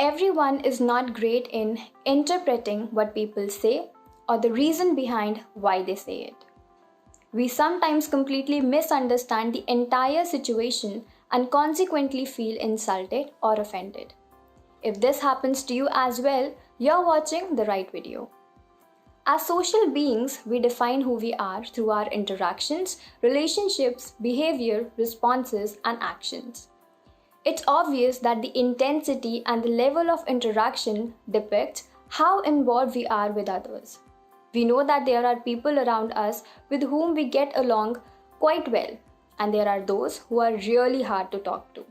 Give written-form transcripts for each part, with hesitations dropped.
Everyone is not great in interpreting what people say or the reason behind why they say it. We sometimes completely misunderstand the entire situation and consequently feel insulted or offended. If this happens to you as well, you're watching the right video. As social beings, we define who we are through our interactions, relationships, behavior, responses, and actions. It's obvious that the intensity and the level of interaction depicts how involved we are with others. We know that there are people around us with whom we get along quite well, and there are those who are really hard to talk to.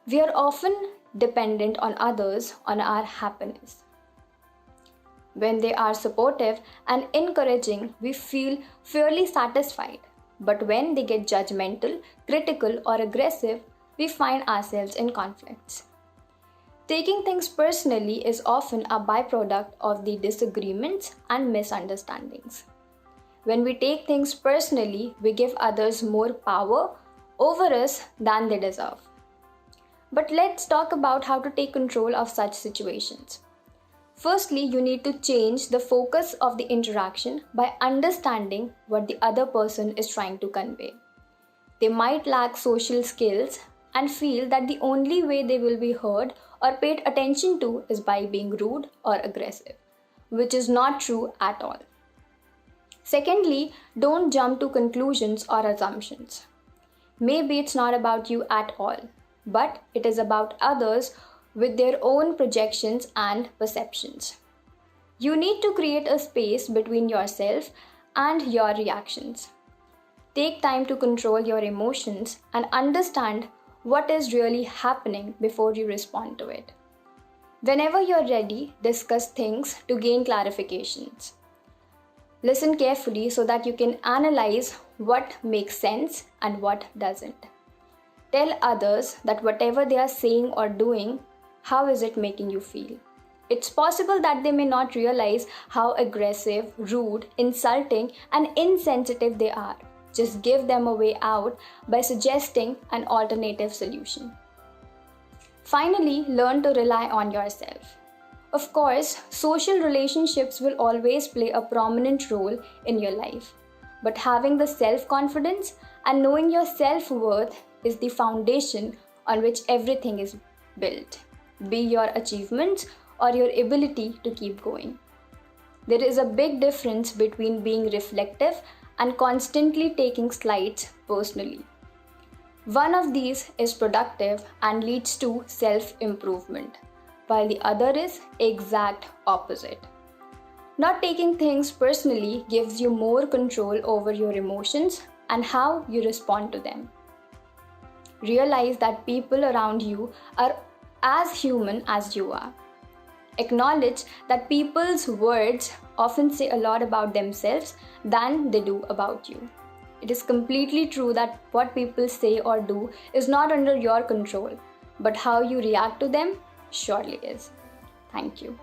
We are often dependent on others on our happiness. When they are supportive and encouraging, we feel fairly satisfied. But when they get judgmental, critical, or aggressive, we find ourselves in conflicts. Taking things personally is often a byproduct of the disagreements and misunderstandings. When we take things personally, we give others more power over us than they deserve. But let's talk about how to take control of such situations. Firstly, you need to change the focus of the interaction by understanding what the other person is trying to convey. They might lack social skills and feel that the only way they will be heard or paid attention to is by being rude or aggressive, which is not true at all. Secondly, don't jump to conclusions or assumptions. Maybe it's not about you at all, but it is about others with their own projections and perceptions. You need to create a space between yourself and your reactions. Take time to control your emotions and understand what is really happening before you respond to it. Whenever you're ready, discuss things to gain clarifications. Listen carefully so that you can analyze what makes sense and what doesn't. Tell others that whatever they are saying or doing, how is it making you feel? It's possible that they may not realize how aggressive, rude, insulting, and insensitive they are. Just give them a way out by suggesting an alternative solution. Finally, learn to rely on yourself. Of course, social relationships will always play a prominent role in your life. But having the self-confidence and knowing your self-worth is the foundation on which everything is built, be your achievements or your ability to keep going. There is a big difference between being reflective and constantly taking slights personally. One of these is productive and leads to self-improvement, while the other is exact opposite. Not taking things personally gives you more control over your emotions and how you respond to them. Realize that people around you are as human as you are. Acknowledge that people's words often say a lot about themselves than they do about you. It is completely true that what people say or do is not under your control, but how you react to them surely is. Thank you.